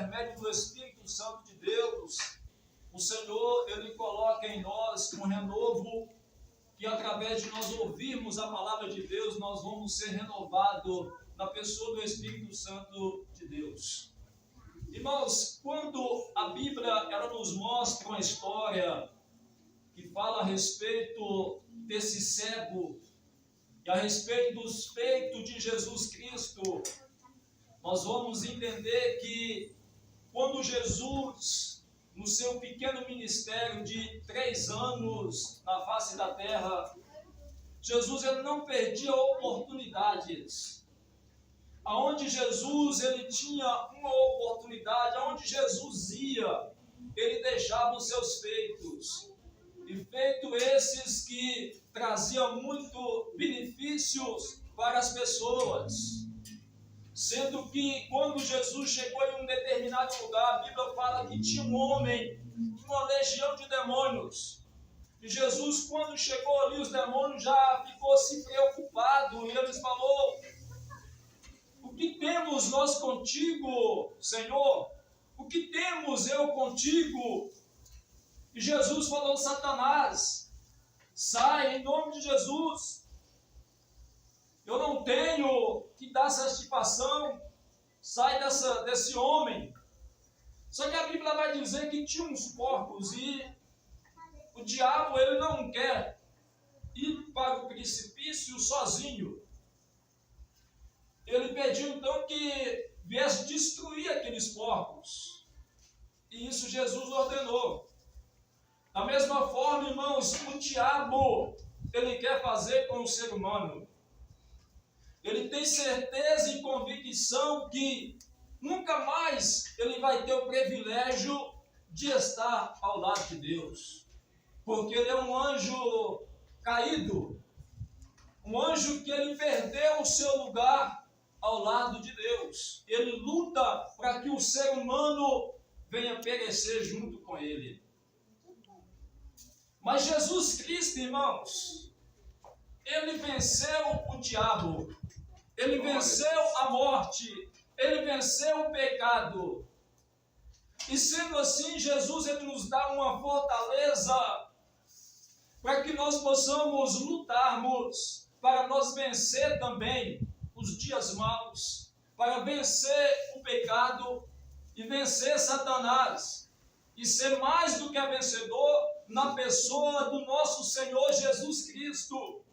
intermédio do Espírito Santo de Deus, o Senhor, Ele coloca em nós um renovo, que através de nós ouvirmos a palavra de Deus, nós vamos ser renovados na pessoa do Espírito Santo de Deus. Irmãos, quando a Bíblia ela nos mostra uma história que fala a respeito desse cego e a respeito dos feitos de Jesus Cristo, nós vamos entender que quando Jesus, no seu pequeno ministério de 3 anos na face da terra, Jesus ele não perdia oportunidades. Aonde Jesus ele tinha uma oportunidade, aonde Jesus ia, ele deixava os seus feitos. E feitos esses que traziam muito benefícios para as pessoas. Sendo que quando Jesus chegou em um determinado lugar, a Bíblia fala que tinha um homem, uma legião de demônios. E Jesus, quando chegou ali, os demônios já ficou se preocupado. E eles falou: o que temos nós contigo, Senhor? O que temos eu contigo? E Jesus falou: Satanás, sai em nome de Jesus. Eu não tenho que dar satisfação, sai desse homem. Só que a Bíblia vai dizer que tinha uns porcos e o diabo ele não quer ir para o precipício sozinho. Ele pediu então que viesse destruir aqueles porcos. E isso Jesus ordenou. Da mesma forma, irmãos, o diabo ele quer fazer com o ser humano. Ele tem certeza e convicção que nunca mais ele vai ter o privilégio de estar ao lado de Deus. Porque ele é um anjo caído. Um anjo que ele perdeu o seu lugar ao lado de Deus. Ele luta para que o ser humano venha perecer junto com ele. Mas Jesus Cristo, irmãos, ele venceu o diabo. Ele venceu a morte, ele venceu o pecado. E sendo assim, Jesus ele nos dá uma fortaleza para que nós possamos lutarmos, para nós vencer também os dias maus, para vencer o pecado e vencer Satanás. E ser mais do que vencedor na pessoa do nosso Senhor Jesus Cristo.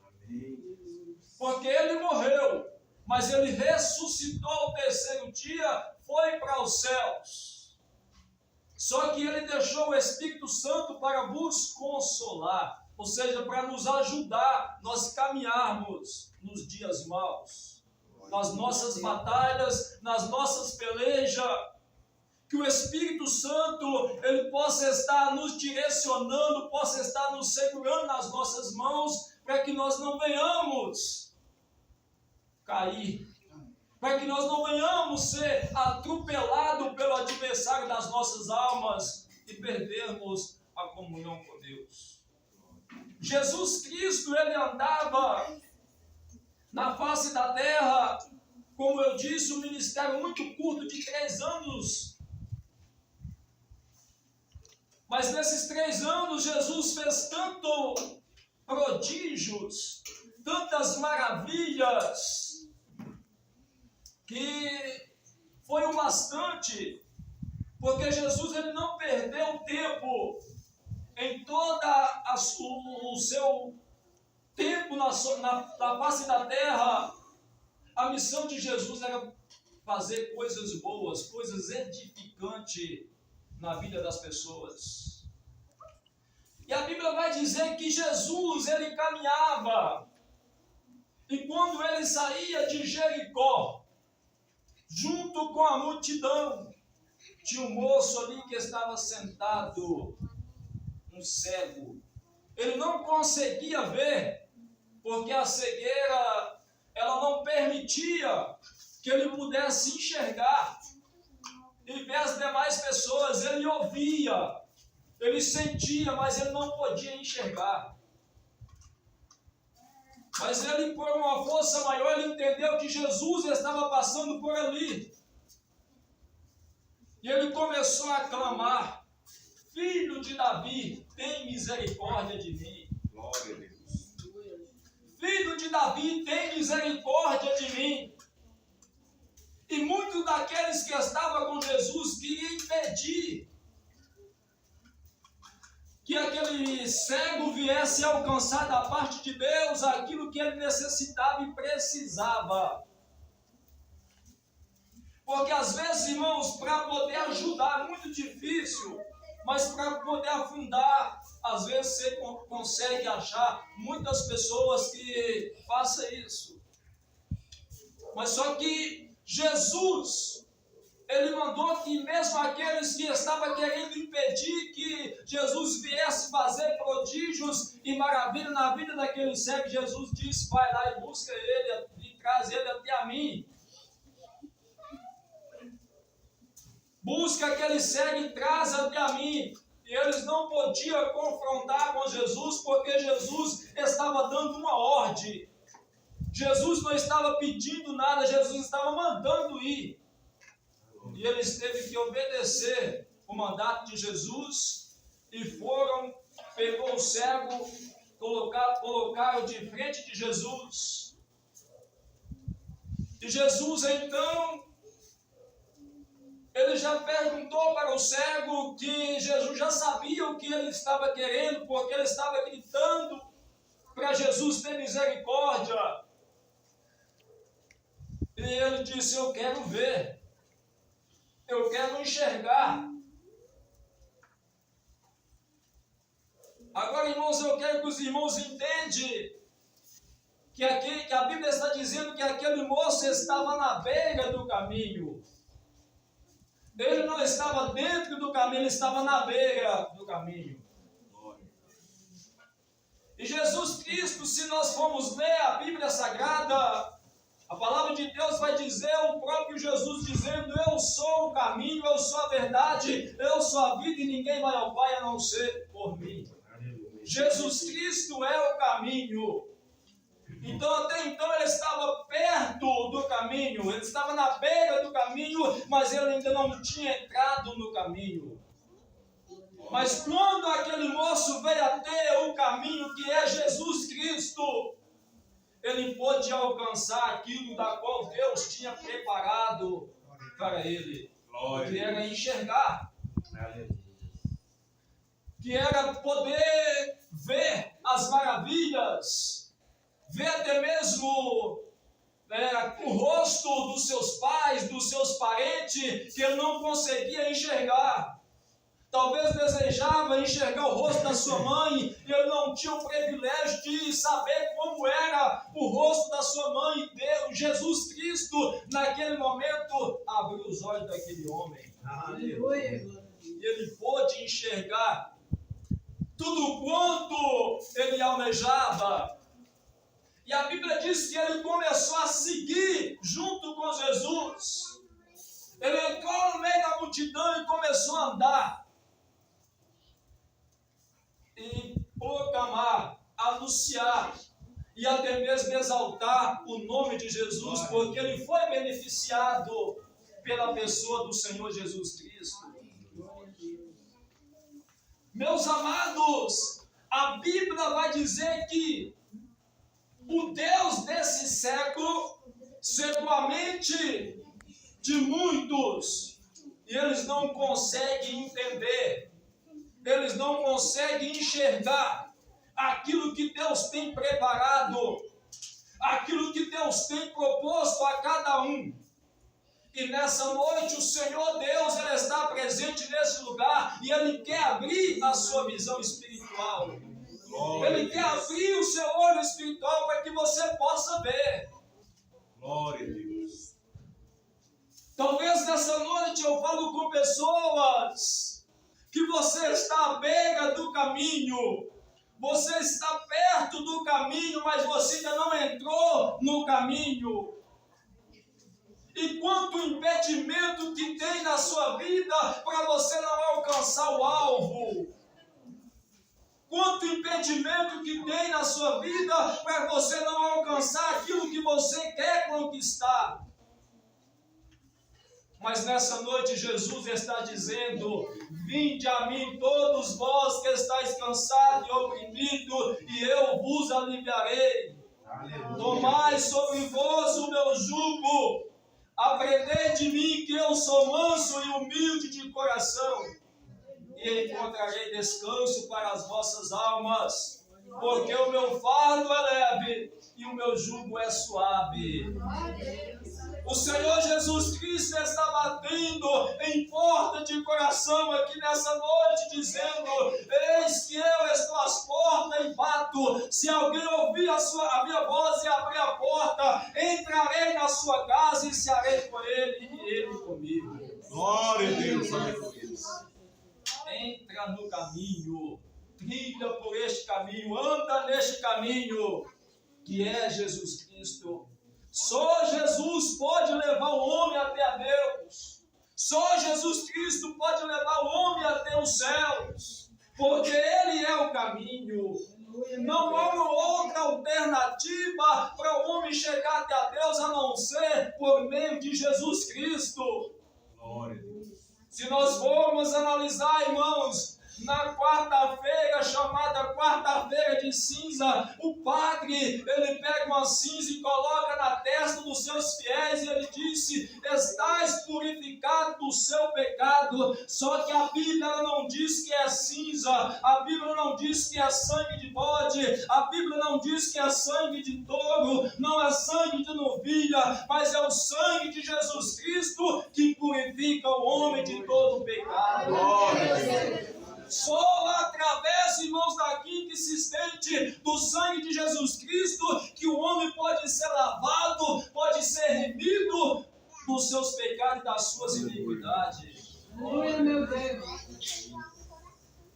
Porque ele morreu, mas ele ressuscitou ao 3º dia, foi para os céus. Só que ele deixou o Espírito Santo para vos consolar, ou seja, para nos ajudar, nós caminharmos nos dias maus, nas nossas batalhas, nas nossas pelejas, que o Espírito Santo ele possa estar nos direcionando, possa estar nos segurando nas nossas mãos, para que nós não venhamos cair, para que nós não venhamos ser atropelados pelo adversário das nossas almas e perdermos a comunhão com Deus. Jesus Cristo, ele andava na face da terra, como eu disse, um ministério muito curto de 3 anos. Mas nesses 3 anos, Jesus fez tanto prodígios, tantas maravilhas, que foi o bastante, porque Jesus ele não perdeu tempo em toda o seu tempo na face da terra. A missão de Jesus era fazer coisas boas, coisas edificantes na vida das pessoas. E a Bíblia vai dizer que Jesus ele caminhava, e quando ele saía de Jericó, junto com a multidão, tinha um moço ali que estava sentado, um cego. Ele não conseguia ver, porque a cegueira ela não permitia que ele pudesse enxergar e ver as demais pessoas. Ele ouvia, ele sentia, mas ele não podia enxergar. Mas ele, por uma força maior, ele entendeu que Jesus estava passando por ali. E ele começou a clamar: Filho de Davi, tem misericórdia de mim. Glória a Deus. Filho de Davi, tem misericórdia de mim. E muitos daqueles que estavam com Jesus queriam impedir que aquele cego viesse alcançar da parte de Deus aquilo que ele necessitava e precisava. Porque às vezes, irmãos, para poder ajudar é muito difícil, mas para poder afundar, às vezes você consegue achar muitas pessoas que façam isso. Mas só que Jesus, ele mandou que mesmo aqueles que estavam querendo impedir que Jesus viesse fazer prodígios e maravilhas na vida daquele cego, Jesus disse: vai lá e busca ele e traz ele até a mim. Busca aquele cego e traz até a mim. E eles não podiam confrontar com Jesus, porque Jesus estava dando uma ordem. Jesus não estava pedindo nada, Jesus estava mandando ir. E eles teve que obedecer o mandato de Jesus e foram, pegou o cego, colocaram de frente de Jesus. E Jesus então, ele já perguntou para o cego que Jesus já sabia o que ele estava querendo, porque ele estava gritando para Jesus ter misericórdia. E ele disse: eu quero ver, eu quero enxergar. Agora, irmãos, eu quero que os irmãos entendam que a Bíblia está dizendo que aquele moço estava na beira do caminho. Ele não estava dentro do caminho, ele estava na beira do caminho. E Jesus Cristo, se nós formos ler a Bíblia Sagrada, a palavra de Deus vai dizer, o próprio Jesus dizendo: eu sou o caminho, eu sou a verdade, eu sou a vida e ninguém vai ao Pai a não ser por mim. Jesus Cristo é o caminho. Então, até então, ele estava perto do caminho, ele estava na beira do caminho, mas ele ainda não tinha entrado no caminho. Mas quando aquele moço veio até o caminho que é Jesus Cristo, ele pôde alcançar aquilo da qual Deus tinha preparado para ele, que era enxergar, que era poder ver as maravilhas, ver até mesmo o rosto dos seus pais, dos seus parentes, que ele não conseguia enxergar. Talvez desejava enxergar o rosto da sua mãe, e ele não tinha o privilégio de saber como era o rosto da sua mãe. Deus, Jesus Cristo, naquele momento, abriu os olhos daquele homem. Aleluia. E ele pôde enxergar tudo quanto ele almejava. E a Bíblia diz que ele começou a seguir junto com Jesus. Ele entrou no meio da multidão e começou a andar. E proclamar, anunciar e até mesmo exaltar o nome de Jesus, porque ele foi beneficiado pela pessoa do Senhor Jesus Cristo. Meus amados, a Bíblia vai dizer que o Deus desse século cegou a mente de muitos e eles não conseguem entender, eles não conseguem enxergar aquilo que Deus tem preparado, aquilo que Deus tem proposto a cada um. E nessa noite o Senhor Deus, ele está presente nesse lugar e ele quer abrir a sua visão espiritual. Ele quer abrir o seu olho espiritual para que você possa ver. Glória a Deus. Talvez nessa noite eu falo com pessoas que você está à beira do caminho. Você está perto do caminho, mas você ainda não entrou no caminho. E quanto impedimento que tem na sua vida para você não alcançar o alvo. Quanto impedimento que tem na sua vida para você não alcançar aquilo que você quer conquistar. Mas nessa noite Jesus está dizendo: vinde a mim todos vós que estáis cansados e oprimidos, e eu vos aliviarei. Aleluia. Tomai sobre vós o meu jugo, aprendei de mim que eu sou manso e humilde de coração, e encontrarei descanso para as vossas almas, porque o meu fardo é leve e o meu jugo é suave. O Senhor Jesus Cristo está batendo em porta de coração aqui nessa noite, dizendo: eis que eu estou às portas e bato. Se alguém ouvir a minha voz e abrir a porta, entrarei na sua casa e cearei com ele e ele comigo. Glória a Deus, aleluia. Entra no caminho, trilha por este caminho, anda neste caminho, que é Jesus Cristo. Só Jesus pode levar o homem até a Deus. Só Jesus Cristo pode levar o homem até os céus, porque Ele é o caminho. Não há uma outra alternativa para o homem chegar até a Deus a não ser por meio de Jesus Cristo. Glória a Deus. Se nós formos analisar, irmãos, na quarta-feira, chamada quarta-feira de cinza, o padre, ele pega uma cinza e coloca na testa dos seus fiéis e ele disse: estais purificado do seu pecado. Só que a Bíblia ela não diz que é cinza, a Bíblia não diz que é sangue de bode, a Bíblia não diz que é sangue de touro, não é sangue de novilha, mas é o sangue de Jesus Cristo que purifica o homem de todo o pecado. Glória a Deus. Só através, irmãos, da quinta insistente do sangue de Jesus Cristo que o homem pode ser lavado, pode ser remido dos seus pecados e das suas iniquidades. Aleluia, meu Deus.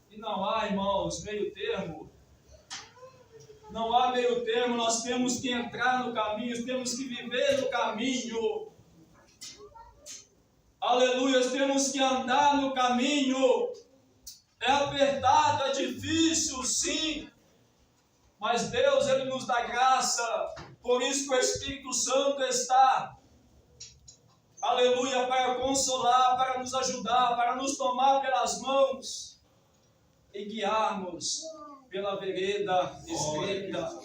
E não há, irmãos, meio termo. Não há meio termo, nós temos que entrar no caminho, temos que viver no caminho. Aleluia, temos que andar no caminho. É apertado, é difícil, sim, mas Deus, Ele nos dá graça, por isso que o Espírito Santo está, aleluia, para consolar, para nos ajudar, para nos tomar pelas mãos e guiar-nos pela vereda estreita.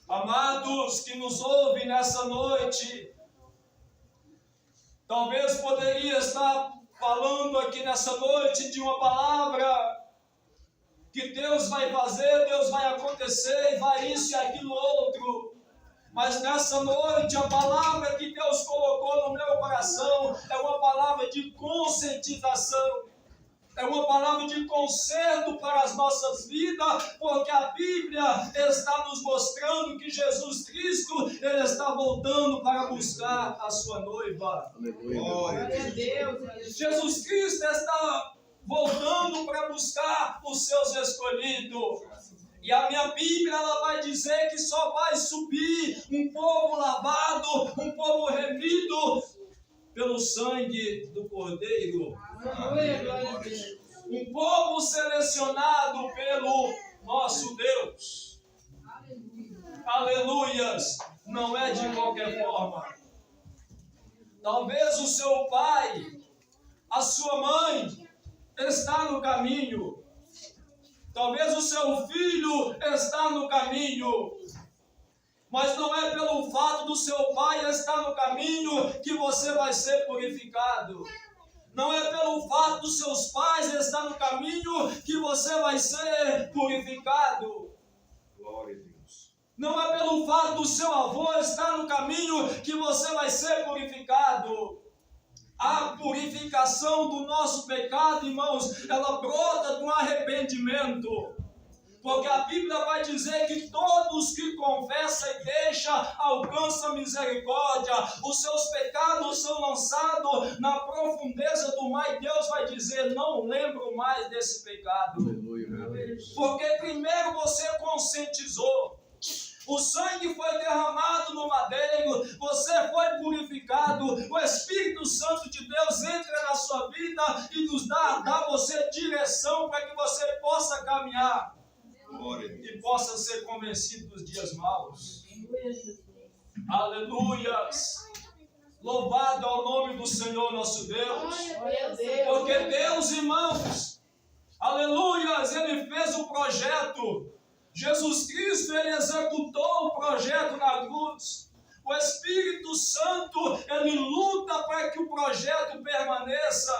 Amados que nos ouvem nessa noite, talvez poderia estar falando aqui nessa noite de uma palavra que Deus vai fazer, Deus vai acontecer, vai isso e aquilo outro. Mas nessa noite a palavra que Deus colocou no meu coração é uma palavra de conscientização. É uma palavra de conserto para as nossas vidas, porque a Bíblia está nos mostrando que Jesus Cristo, Ele está voltando para buscar a sua noiva. Glória a Deus. Jesus Cristo está voltando para buscar os seus escolhidos. E a minha Bíblia ela vai dizer que só vai subir um povo lavado, um povo remido pelo sangue do Cordeiro. Um povo selecionado pelo nosso Deus. Aleluias. Não é de qualquer forma. Talvez o seu pai, a sua mãe está no caminho. Talvez o seu filho está no caminho. Mas não é pelo fato do seu pai estar no caminho que você vai ser purificado. Não é pelo fato dos seus pais estar no caminho que você vai ser purificado. Glória a Deus. Não é pelo fato do seu avô estar no caminho que você vai ser purificado. A purificação do nosso pecado, irmãos, ela brota do arrependimento. Porque a Bíblia vai dizer que todos que confessam e deixam alcançam misericórdia. Os seus pecados são lançados na profundeza do mar e Deus vai dizer: não lembro mais desse pecado. Aleluia, meu Deus. Porque primeiro você conscientizou. O sangue foi derramado no madeiro, você foi purificado, o Espírito Santo de Deus entra na sua vida e nos dá a você direção para que você possa caminhar. Glória a Deus. E possa ser convencido dos dias maus. Aleluias. Louvado é o nome do Senhor nosso Deus. Glória a Deus. Porque Deus, irmãos, aleluias, Ele fez o projeto. Jesus Cristo, Ele executou o projeto na cruz. O Espírito Santo, Ele luta para que o projeto permaneça.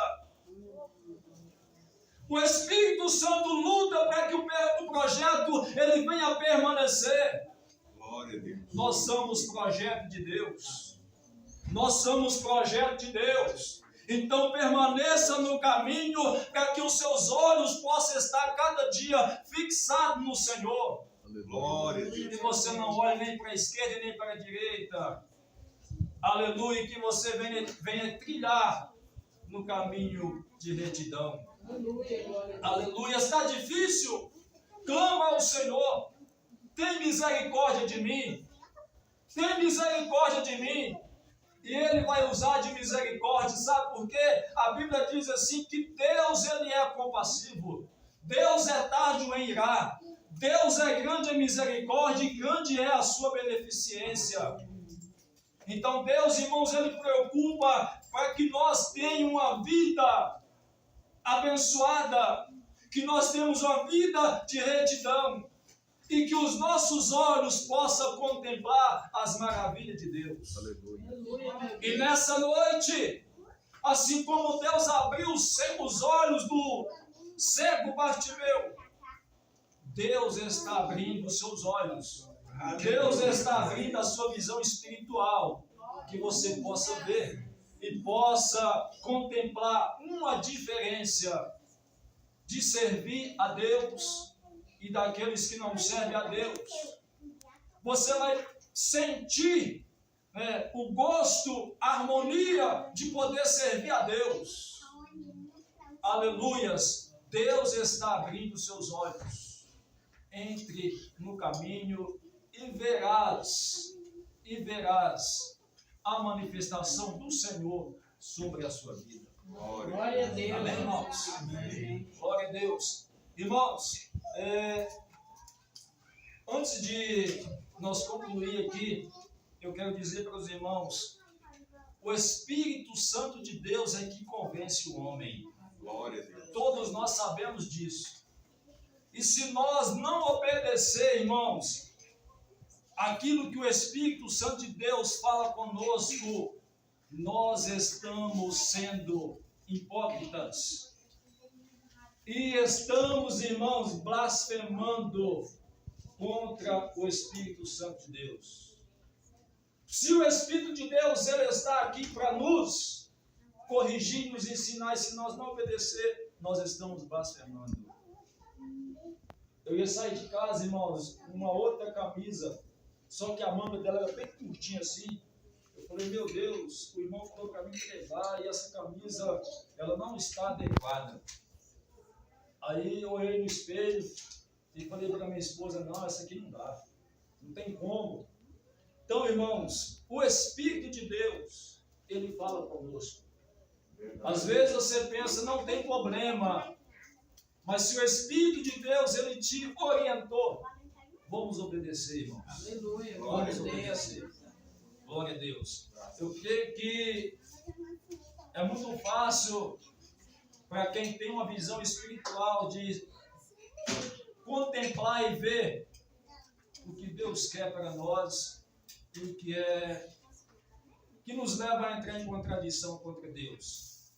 O Espírito Santo luta para que o projeto ele venha a permanecer. Glória a Deus. Nós somos projeto de Deus. Nós somos projeto de Deus. Então permaneça no caminho para que os seus olhos possam estar cada dia fixados no Senhor. Glória a E Deus. você não olhe nem para a esquerda nem para a direita. Aleluia, que você venha trilhar no caminho de retidão. Aleluia, glória a Deus. Aleluia, está difícil? Clama ao Senhor. Tem misericórdia de mim. Tem misericórdia de mim. E Ele vai usar de misericórdia. Sabe por quê? A Bíblia diz assim que Deus ele é compassivo. Deus é tardio em irar. Deus é grande em misericórdia e grande é a sua beneficência. Então Deus, irmãos, Ele preocupa para que nós tenhamos uma vida abençoada, que nós tenhamos uma vida de retidão e que os nossos olhos possam contemplar as maravilhas de Deus. Aleluia, meu E Deus. nessa noite, assim como Deus abriu os olhos do cego Bartimeu, Deus está abrindo os seus olhos. Deus está abrindo a sua visão espiritual, que você possa ver e possa contemplar uma diferença de servir a Deus e daqueles que não servem a Deus. Você vai sentir o gosto, a harmonia de poder servir a Deus. Aleluias! Deus está abrindo seus olhos. Entre no caminho e verás a manifestação do Senhor sobre a sua vida. Glória a Deus. Amém, irmãos? Amém. Glória a Deus. Irmãos, antes de nós concluir aqui, eu quero dizer para os irmãos, o Espírito Santo de Deus é que convence o homem. Glória a Deus. Todos nós sabemos disso. E se nós não obedecer, irmãos, aquilo que o Espírito Santo de Deus fala conosco, nós estamos sendo hipócritas. E estamos, irmãos, blasfemando contra o Espírito Santo de Deus. Se o Espírito de Deus ele está aqui para nos corrigir, nos ensinar, e se nós não obedecer, nós estamos blasfemando. Eu ia sair de casa, irmãos, com uma outra camisa, só que a manga dela era bem curtinha assim. Eu falei, meu Deus, o irmão falou para mim levar e essa camisa, ela não está adequada. Aí eu olhei no espelho e falei para minha esposa, não, essa aqui não dá, não tem como. Então, irmãos, o Espírito de Deus, ele fala conosco. Às vezes você pensa, não tem problema, mas se o Espírito de Deus, ele te orientou, vamos obedecer, irmãos. Aleluia, Vamos glória a Deus. obedecer. Glória a Deus. Eu creio que é muito fácil para quem tem uma visão espiritual de contemplar e ver o que Deus quer para nós e o que nos leva a entrar em contradição contra Deus.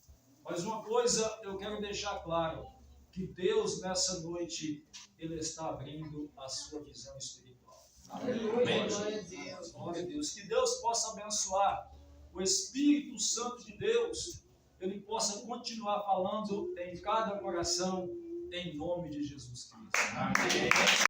Mas uma coisa eu quero deixar claro, que Deus nessa noite, Ele está abrindo a sua visão espiritual. Aleluia, Amém. glória a Deus. Glória a Deus. Que Deus possa abençoar o Espírito Santo de Deus, Ele possa continuar falando em cada coração, em nome de Jesus Cristo. Amém.